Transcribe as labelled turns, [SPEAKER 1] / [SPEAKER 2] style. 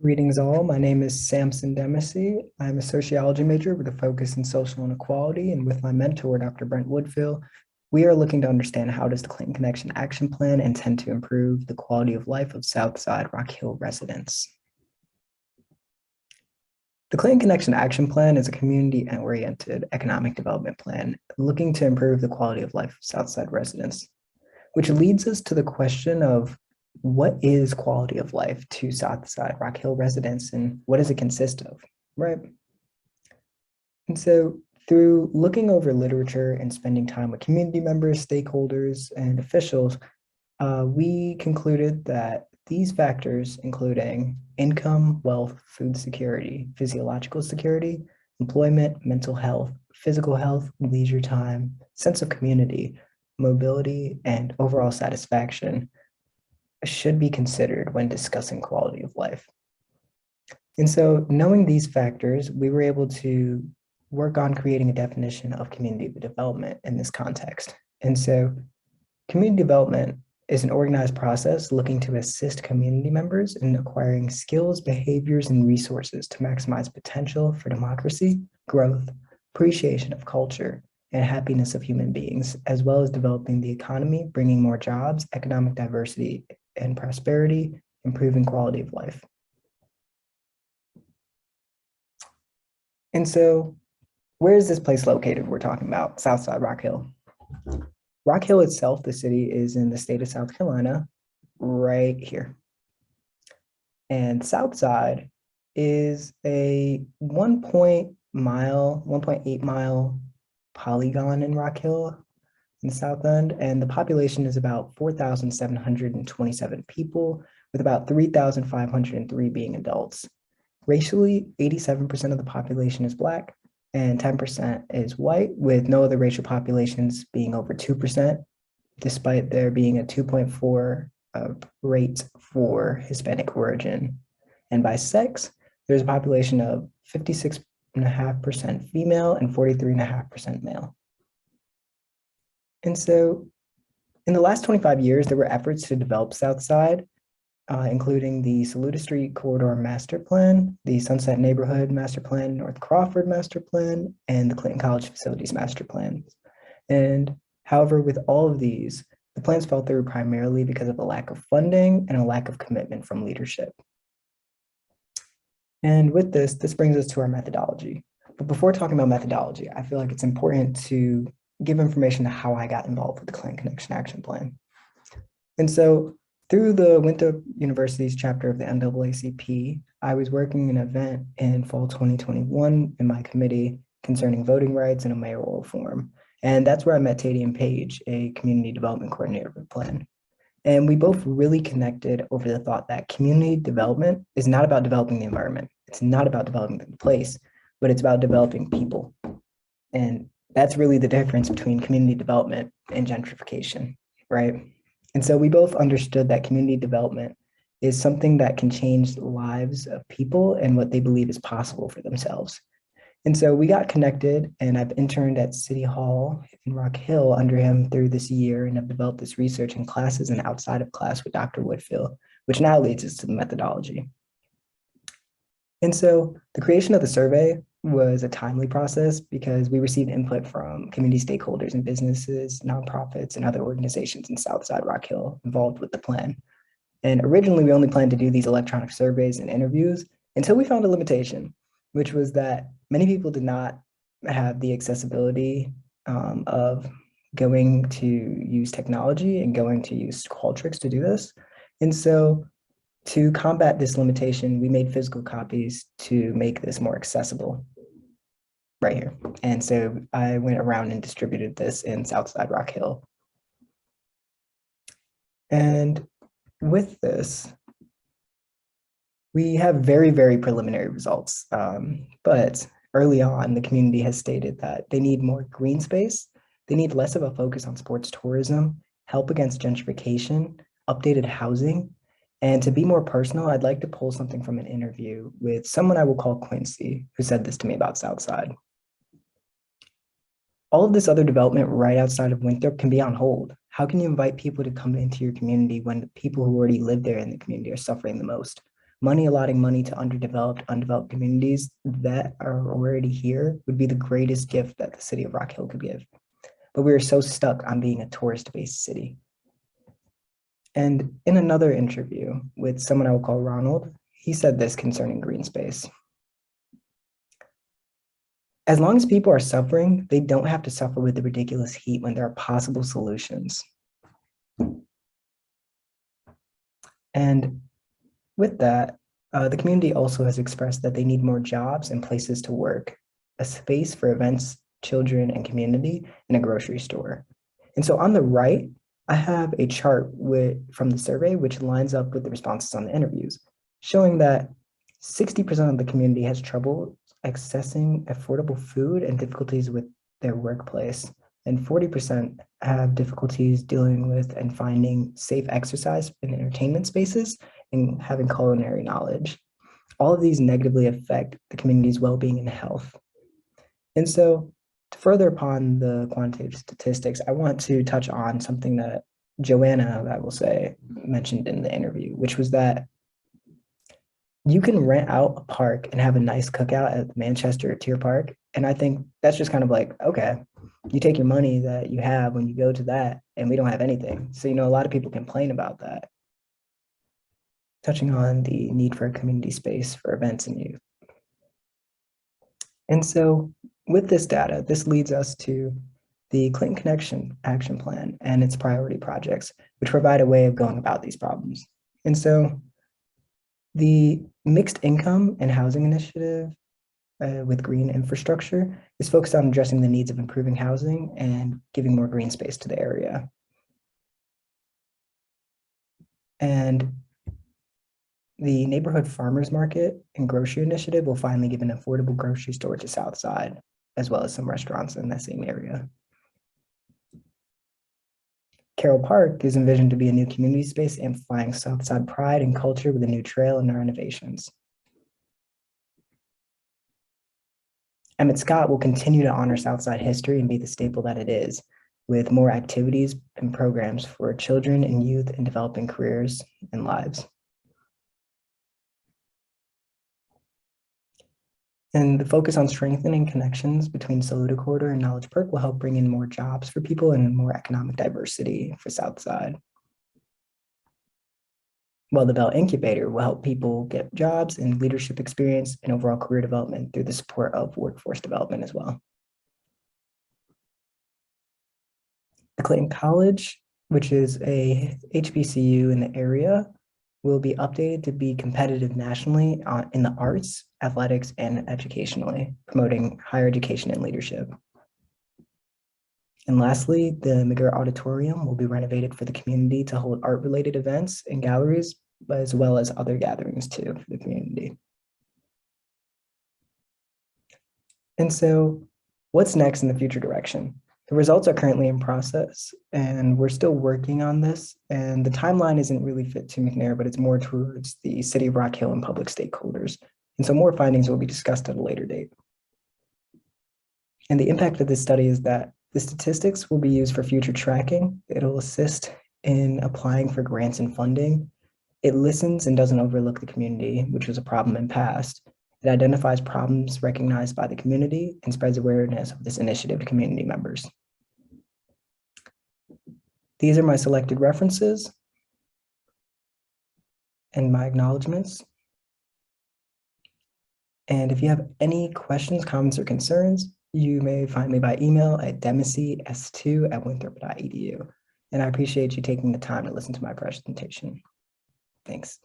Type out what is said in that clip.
[SPEAKER 1] Greetings all, my name is Samson Demissie. I'm a sociology major with a focus in social inequality, and with my mentor, Dr. Brent Woodfill, we are looking to understand how does the Clinton Connection Action Plan intend to improve the quality of life of Southside Rock Hill residents. The Clinton Connection Action Plan is a community-oriented economic development plan looking to improve the quality of life of Southside residents, which leads us to the question of what is quality of life to Southside Rock Hill residents and what does it consist of, right? And so through looking over literature and spending time with community members, stakeholders, and officials, we concluded that these factors, including income, wealth, food security, physiological security, employment, mental health, physical health, leisure time, sense of community, mobility, and overall satisfaction, should be considered when discussing quality of life. And so knowing these factors, we were able to work on creating a definition of community development in this context. And so community development is an organized process looking to assist community members in acquiring skills, behaviors, and resources to maximize potential for democracy, growth, appreciation of culture, and happiness of human beings, as well as developing the economy, bringing more jobs, economic diversity, and prosperity, improving quality of life. And so where is this place located? We're talking about Southside Rock Hill. Rock Hill itself, the city, is in the state of South Carolina, right here. And Southside is a 1.8 mile polygon in Rock Hill in the South End, and the population is about 4,727 people, with about 3,503 being adults. Racially, 87% of the population is Black, and 10% is white, with no other racial populations being over 2%, despite there being a 2.4 rate for Hispanic origin. And by sex, there's a population of 56.5% female and 43.5% male. And so in the last 25 years, there were efforts to develop Southside, including the Saluda Street Corridor Master Plan, the Sunset Neighborhood Master Plan, North Crawford Master Plan, and the Clinton College Facilities Master Plan. And however, with all of these, the plans fell through primarily because of a lack of funding and a lack of commitment from leadership. And with this brings us to our methodology. But before talking about methodology, I feel like it's important to give information to how I got involved with the Clinton Connection Action Plan. And so through the Winthrop University's chapter of the NAACP, I was working an event in fall 2021 in my committee concerning voting rights and a mayoral reform. And that's where I met Tadian Page, a community development coordinator for the plan. And we both really connected over the thought that community development is not about developing the environment. It's not about developing the place, but it's about developing people. And that's really the difference between community development and gentrification, right? And so we both understood that community development is something that can change the lives of people and what they believe is possible for themselves. And so we got connected, and I've interned at City Hall in Rock Hill under him through this year, and I've developed this research in classes and outside of class with Dr. Woodfill, which now leads us to the methodology. And so the creation of the survey was a timely process because we received input from community stakeholders and businesses, nonprofits, and other organizations in Southside Rock Hill involved with the plan. And originally, we only planned to do these electronic surveys and interviews until we found a limitation, which was that many people did not have the accessibility of going to use technology and going to use Qualtrics to do this. And so to combat this limitation, we made physical copies to make this more accessible right here. And so I went around and distributed this in Southside Rock Hill. And with this, we have very, very preliminary results. But early on, the community has stated that they need more green space. They need less of a focus on sports tourism, help against gentrification, updated housing. And to be more personal, I'd like to pull something from an interview with someone I will call Quincy, who said this to me about Southside. All of this other development right outside of Winthrop can be on hold. How can you invite people to come into your community when the people who already live there in the community are suffering the most? allotting money to undeveloped communities that are already here would be the greatest gift that the city of Rock Hill could give. But we are so stuck on being a tourist-based city. And in another interview with someone I will call Ronald, he said this concerning green space. As long as people are suffering, they don't have to suffer with the ridiculous heat when there are possible solutions. And with that, the community also has expressed that they need more jobs and places to work, a space for events, children, and community, and a grocery store. And so on the right, I have a chart from the survey, which lines up with the responses on the interviews, showing that 60% of the community has trouble accessing affordable food and difficulties with their workplace. And 40% have difficulties dealing with and finding safe exercise and entertainment spaces and having culinary knowledge. All of these negatively affect the community's well-being and health. And so to further upon the quantitative statistics, I want to touch on something that Joanna, I will say, mentioned in the interview, which was that you can rent out a park and have a nice cookout at Manchester Tier Park. And I think that's just kind of like, okay, you take your money that you have when you go to that, and we don't have anything. So, a lot of people complain about that. Touching on the need for a community space for events and youth. And so with this data, this leads us to the Clinton Connection Action Plan and its priority projects, which provide a way of going about these problems. And so the Mixed Income and Housing Initiative with green infrastructure is focused on addressing the needs of improving housing and giving more green space to the area. And the Neighborhood Farmers Market and Grocery Initiative will finally give an affordable grocery store to Southside, as well as some restaurants in that same area. Carroll Park is envisioned to be a new community space amplifying Southside pride and culture with a new trail and renovations. Emmett Scott will continue to honor Southside history and be the staple that it is, with more activities and programs for children and youth in developing careers and lives. And the focus on strengthening connections between Saluda Corridor and Knowledge Park will help bring in more jobs for people and more economic diversity for Southside. While the Bell Incubator will help people get jobs and leadership experience and overall career development through the support of workforce development as well. The Clayton College, which is a HBCU in the area, will be updated to be competitive nationally in the arts, athletics, and educationally, promoting higher education and leadership. And lastly, the McGirr Auditorium will be renovated for the community to hold art-related events and galleries, as well as other gatherings too for the community. And so what's next in the future direction? The results are currently in process and we're still working on this. And the timeline isn't really fit to McNair, but it's more towards the City of Rock Hill and public stakeholders. And so more findings will be discussed at a later date. And the impact of this study is that the statistics will be used for future tracking. It'll assist in applying for grants and funding. It listens and doesn't overlook the community, which was a problem in past. It identifies problems recognized by the community and spreads awareness of this initiative to community members. These are my selected references and my acknowledgements. And if you have any questions, comments, or concerns, you may find me by email at demissie2@winthrop.edu. And I appreciate you taking the time to listen to my presentation. Thanks.